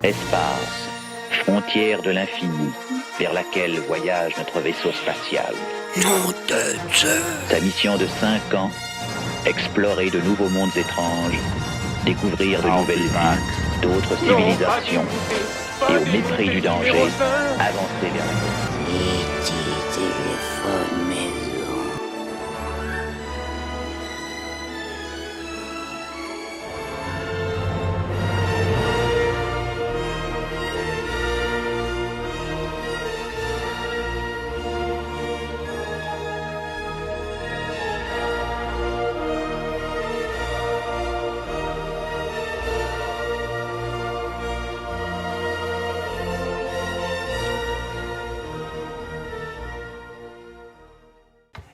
Espace, frontière de l'infini, vers laquelle voyage notre vaisseau spatial. Nom de Dieu. Sa mission de 5 ans, explorer de nouveaux mondes étranges, découvrir de nouvelles vies, d'autres civilisations, et au mépris du danger, avancer vers la Petit téléphone maison.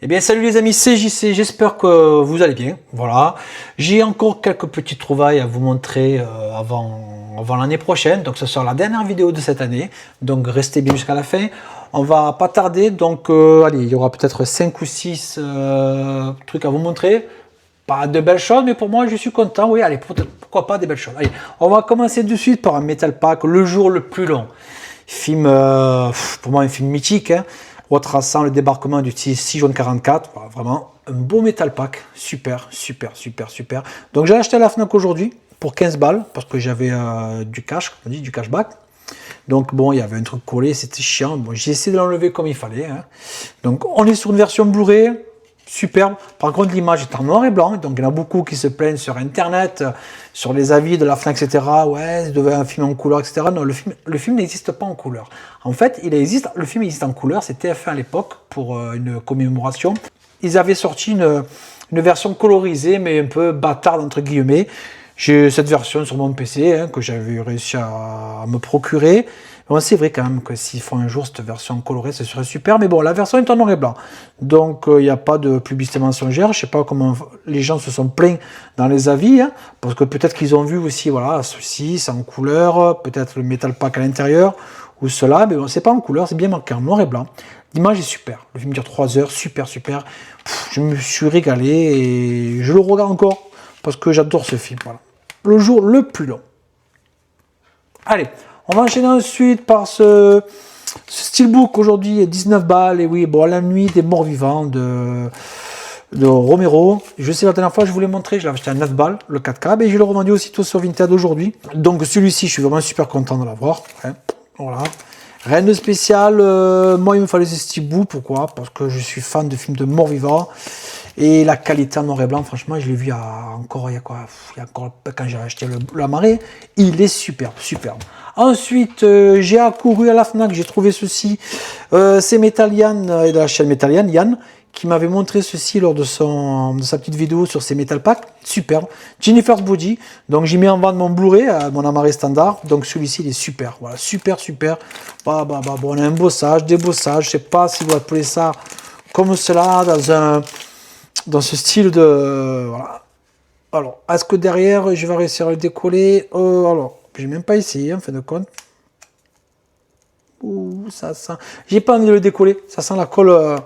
Eh bien salut les amis, c'est JC, j'espère que vous allez bien. Voilà, j'ai encore quelques petites trouvailles à vous montrer avant l'année prochaine. Donc ce sera la dernière vidéo de cette année, donc restez bien jusqu'à la fin. On va pas tarder, donc allez, il y aura peut-être 5 ou 6 trucs à vous montrer. Pas de belles choses, mais pour moi je suis content. Oui, allez, pourquoi pas des belles choses. Allez, on va commencer de suite par un Metal Pack, Le Jour le Plus Long. Film, pour moi un film mythique, hein, retraçant le débarquement du 6 juin 44. Voilà, vraiment un beau Metal Pack, super, super, super, super. Donc j'ai acheté à la Fnac aujourd'hui pour 15 balles, parce que j'avais du cash, comme on dit, du cashback. Donc bon, il y avait un truc collé, c'était chiant. Bon, j'ai essayé de l'enlever comme il fallait, hein. Donc on est sur une version Blu-ray, superbe. Par contre, l'image est en noir et blanc, donc il y en a beaucoup qui se plaignent sur internet, sur les avis de la Fnac, etc. Ouais, il devait un film en couleur, etc. Non, le film n'existe pas en couleur. En fait, le film existe en couleur, c'était TF1 à l'époque pour une commémoration. Ils avaient sorti une version colorisée, mais un peu bâtarde entre guillemets. J'ai cette version sur mon PC, hein, que j'avais réussi à me procurer. Bon, c'est vrai quand même que s'ils font un jour cette version colorée, ce serait super. Mais bon, la version est en noir et blanc. Donc, il n'y a pas de publicité mensongère. Je ne sais pas comment les gens se sont plaints dans les avis. Hein, parce que peut-être qu'ils ont vu aussi, voilà, ceci, c'est en couleur. Peut-être le Metal Pack à l'intérieur. Ou cela. Mais bon, c'est pas en couleur, c'est bien marqué en noir et blanc. L'image est super. Le film dure 3 heures. Super, super. Je me suis régalé et je le regarde encore. Parce que j'adore ce film. Voilà. Le jour le plus long. Allez, on va enchaîner ensuite par ce steelbook aujourd'hui, 19 balles. Et oui, bon, La Nuit des Morts Vivants de Romero. Je sais, la dernière fois, je vous l'ai montré, je l'ai acheté à 9 balles, le 4K, et je l'ai revendu aussitôt sur Vinted aujourd'hui. Donc celui-ci, je suis vraiment super content de l'avoir. Hein, voilà. Rien de spécial. Moi, il me fallait ce steelbook. Pourquoi? Parce que je suis fan de films de morts vivants. Et la qualité en noir et blanc, franchement, je l'ai vu il y a encore quand j'ai acheté la marée, il est superbe, superbe. Ensuite, j'ai accouru à la Fnac, j'ai trouvé ceci, c'est Metalian et de la chaîne Metalian, Yann, qui m'avait montré ceci lors de sa petite vidéo sur ses Metal Packs, superbe. Jennifer's Body, donc j'ai mis en vente mon Blu-ray, mon amarré standard, donc celui-ci il est super, voilà, super, super. Bon, on a un bossage, débossage, je sais pas si vous appelez ça comme cela, dans ce style de... Voilà. Alors, est-ce que derrière, je vais réussir à le décoller? Alors, j'ai même pas essayé, en fin de compte. Ouh, ça sent... J'ai pas envie de le décoller, ça sent la colle...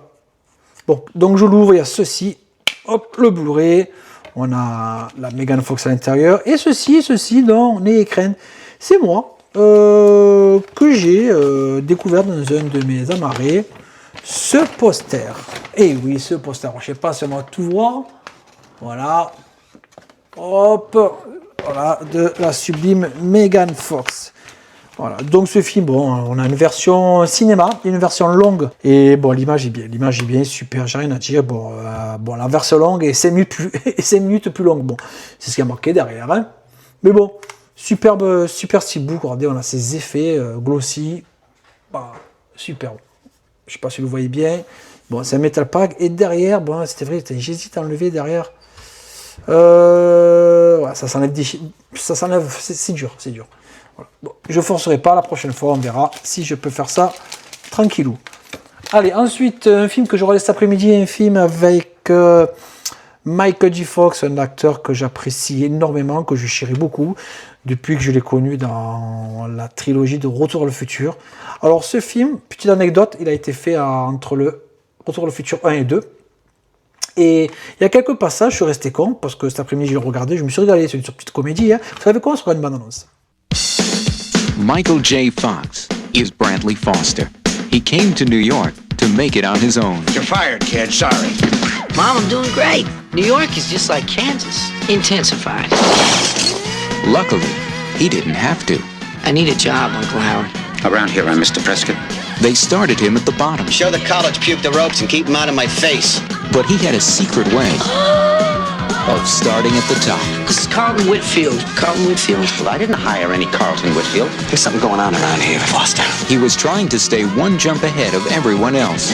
Bon, donc je l'ouvre, il y a ceci. Hop, le Blu-ray. On a la Megan Fox à l'intérieur. Et ceci, dans les écrans. C'est moi, que j'ai découvert dans un de mes amarrés. Ce poster, et oui, ce poster, je sais pas si on va tout voir, voilà, hop, voilà, de la sublime Megan Fox. Voilà, donc ce film, bon, on a une version cinéma, une version longue, et bon, l'image est bien, super, j'ai rien à dire, bon, la version longue est 5 minutes plus longue, bon, c'est ce qui a marqué derrière, hein, mais bon, superbe, super steelbook, regardez, on a ces effets glossy, bah, superbe. Je ne sais pas si vous le voyez bien. Bon, c'est un Metal Pack. Et derrière, bon, c'était vrai, j'hésite à enlever derrière. Ouais, ça s'enlève, c'est dur, c'est dur. Voilà. Bon, je ne forcerai pas, la prochaine fois, on verra si je peux faire ça tranquillou. Allez, ensuite, un film que j'aurai cet après-midi, un film avec Michael J. Fox, un acteur que j'apprécie énormément, que je chéris beaucoup, depuis que je l'ai connu dans la trilogie de Retour vers le futur. Alors ce film, petite anecdote, il a été fait entre le Retour vers le futur 1 et 2. Et il y a quelques passages, je suis resté con, parce que cet après-midi je l'ai regardé, je me suis régalé, c'est une petite comédie. Hein. Vous savez quoi, on se regarde une bande-annonce. Michael J. Fox is Brantley Foster. He came to New York to make it on his own. You're fired, kid. Sorry. Mom, I'm doing great. New York is just like Kansas. Intensified. Luckily, he didn't have to. I need a job, Uncle Howard. Around here, I'm Mr. Prescott. They started him at the bottom, Show the college puke the ropes and keep them out of my face. but he had a secret way of starting at the top. This is Carlton Whitfield. Carlton Whitfield? Well, I didn't hire any Carlton Whitfield. There's something going on around here, Foster. He was trying to stay one jump ahead of everyone else.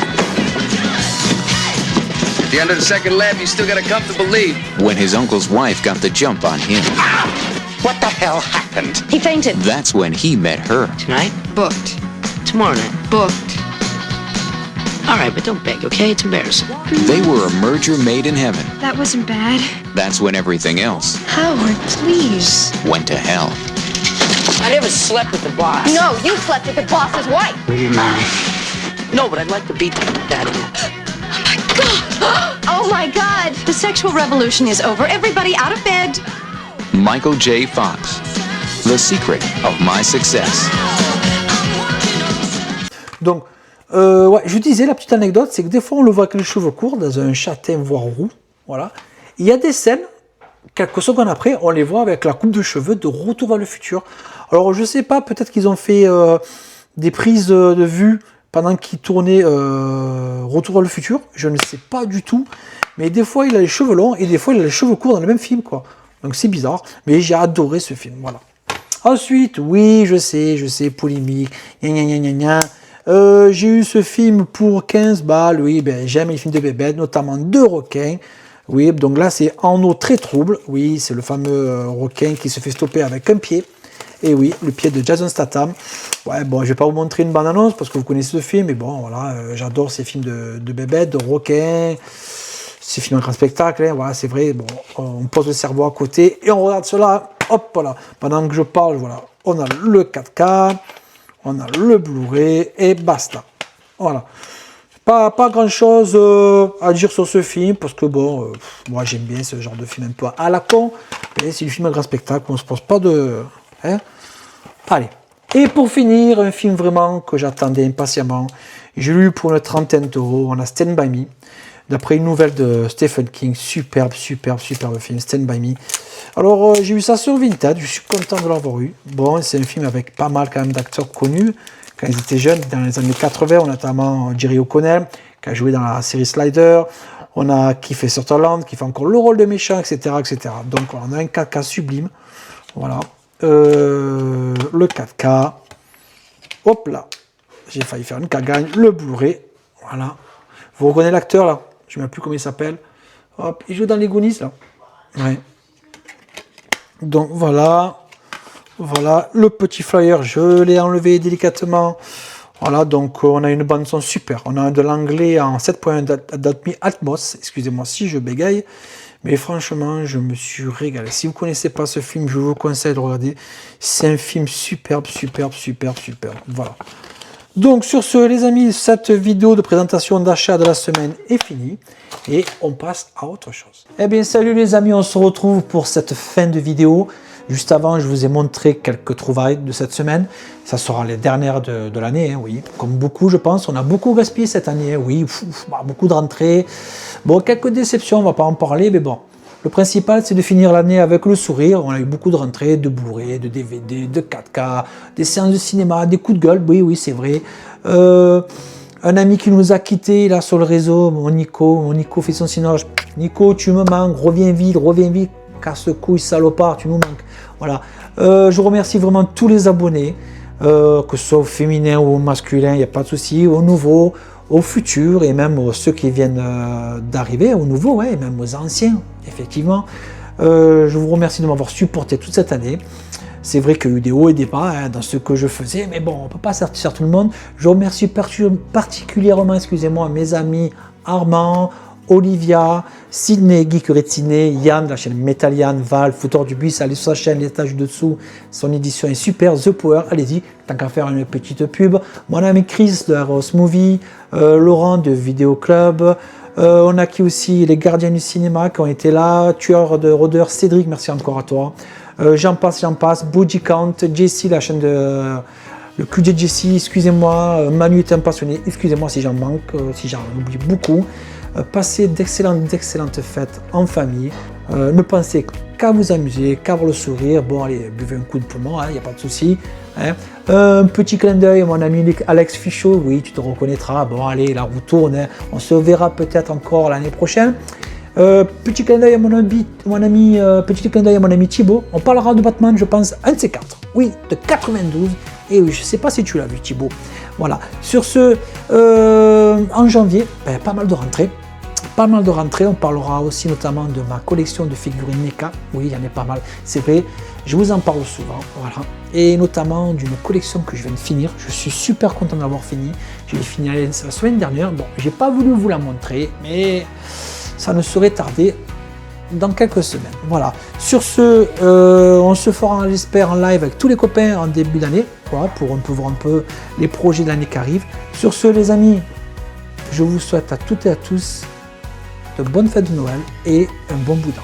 At the end of the second lap, you still got a comfortable lead. When his uncle's wife got the jump on him, What the hell happened? He fainted. that's when he met her. Tonight? Booked. Tomorrow night? Booked. All right, but don't beg, okay? It's embarrassing. They were a merger made in heaven. That wasn't bad. That's when everything else Howard, please. went to hell. I never slept with the boss. No, you slept with the boss's wife. Will you marry? No, but I'd like to beat the out of him. Oh my God. The sexual revolution is over. Everybody out of bed. Michael J. Fox, the secret of my success. Donc, ouais, je disais, la petite anecdote, c'est que des fois, on le voit avec les cheveux courts, dans un châtain, voire roux. Voilà. Il y a des scènes, quelques secondes après, on les voit avec la coupe de cheveux de Retour vers le futur. Alors, je sais pas, peut-être qu'ils ont fait des prises de vue pendant qu'ils tournaient Retour vers le futur. Je ne sais pas du tout. Mais des fois, il a les cheveux longs et des fois, il a les cheveux courts dans le même film, quoi. Donc, c'est bizarre. Mais j'ai adoré ce film, voilà. Ensuite, oui, je sais, polémique, gna gna gna gna gna. J'ai eu ce film pour 15 balles, oui, ben, j'aime les films de bébêtes, notamment de requins. Oui, donc là c'est En eau très trouble, oui, c'est le fameux requin qui se fait stopper avec un pied. Et oui, le pied de Jason Statham. Ouais, bon, je vais pas vous montrer une bande-annonce parce que vous connaissez ce film, mais bon, voilà, j'adore ces films de bébêtes, de requins, ces films en grand spectacle, hein, voilà, c'est vrai, bon, on pose le cerveau à côté et on regarde cela, hop, voilà, pendant que je parle, voilà, on a le 4K, on a le Blu-ray et basta. Voilà. Pas grand chose à dire sur ce film parce que bon, moi j'aime bien ce genre de film un peu à la con, mais c'est du film à grand spectacle, on se pose pas de. Hein. Allez. Et pour finir, un film vraiment que j'attendais impatiemment. J'ai lu pour une trentaine d'euros. On a Stand By Me, d'après une nouvelle de Stephen King. Superbe film, Stand By Me. Alors, j'ai eu ça sur Vinted, je suis content de l'avoir eu. Bon, c'est un film avec pas mal quand même d'acteurs connus. Quand ils étaient jeunes, dans les années 80, notamment Jerry O'Connell, qui a joué dans la série Slider. On a Kiefer Sutherland, qui fait encore le rôle de méchant, etc. etc. Donc, on a un 4K sublime. Voilà. Le 4K. Hop là. J'ai failli faire une cagagne. Le Blu-ray. Voilà. Vous reconnaissez l'acteur, là? Je ne sais même plus comment il s'appelle. Hop, il joue dans les Goonies, là. Ouais. Donc voilà le petit flyer, je l'ai enlevé délicatement. Voilà, donc on a une bande son super. On a de l'anglais en 7.1 Dolby Atmos, excusez-moi si je bégaye, mais franchement, je me suis régalé. Si vous ne connaissez pas ce film, je vous conseille de regarder. C'est un film superbe. Voilà. Donc sur ce, les amis, cette vidéo de présentation d'achat de la semaine est finie et on passe à autre chose. Eh bien, salut les amis, on se retrouve pour cette fin de vidéo. Juste avant, je vous ai montré quelques trouvailles de cette semaine. Ça sera les dernières de l'année, hein, oui. Comme beaucoup, je pense. On a beaucoup gaspillé cette année, hein, oui. Beaucoup de rentrées. Bon, quelques déceptions, on ne va pas en parler, mais bon. Le principal, c'est de finir l'année avec le sourire. On a eu beaucoup de rentrées, de Blu-ray, de DVD, de 4K, des séances de cinéma, des coups de gueule. Oui, c'est vrai. Un ami qui nous a quittés là sur le réseau, mon Nico fait son signage. Nico, tu me manques, reviens vite, casse-couille, salopard, tu nous manques. Voilà. Je remercie vraiment tous les abonnés, que ce soit au féminin ou au masculin, il n'y a pas de souci, aux nouveaux, aux futurs et même ceux qui viennent d'arriver, aux nouveaux, ouais, et même aux anciens, effectivement. Je vous remercie de m'avoir supporté toute cette année. C'est vrai qu'il y a eu des hauts et des bas hein, dans ce que je faisais, mais bon, on ne peut pas satisfaire tout le monde. Je remercie particulièrement, excusez-moi, mes amis Armand, Olivia, Sydney, Geekery de Sydney, Yann de la chaîne Metalian, Val, Fouteur du Bus, allez sur sa chaîne, l'étage dessous, son édition est super, The Power, allez-y, tant qu'à faire une petite pub. Mon ami Chris de Arrows Movie, Laurent de Vidéo Club, on a qui aussi les gardiens du cinéma qui ont été là, Tueur de rôdeurs, Cédric, merci encore à toi. j'en passe, Body Count, Jessie, la chaîne de le QG Jessie, excusez-moi, Manu est un passionné, excusez-moi si j'en manque, si j'en oublie beaucoup. Passez d'excellentes fêtes en famille, ne pensez qu'à vous amuser, qu'à avoir le sourire. Bon, allez, buvez un coup de poumon, il n'y a pas de souci. Hein. Un petit clin d'œil à mon ami Alex Fichot, oui, tu te reconnaîtras. Bon, allez, la roue tourne, hein. On se verra peut-être encore l'année prochaine. Petit clin d'œil à mon ami Thibaut. On parlera de Batman, je pense, un de ces quatre. Oui, de 92. Et oui, je ne sais pas si tu l'as vu, Thibaut. Voilà. Sur ce, en janvier, pas mal de rentrées. On parlera aussi notamment de ma collection de figurines NECA. Oui, il y en a pas mal. C'est vrai, je vous en parle souvent. Voilà. Et notamment d'une collection que je viens de finir. Je suis super content d'avoir fini. Je l'ai fini la semaine dernière. Bon, j'ai pas voulu vous la montrer, mais ça ne saurait tarder dans quelques semaines. Voilà. Sur ce, on se fera, j'espère, en live avec tous les copains en début d'année. Voilà, pour un peu voir un peu les projets de l'année qui arrivent. Sur ce, les amis, je vous souhaite à toutes et à tous de bonnes fêtes de Noël et un bon boudin.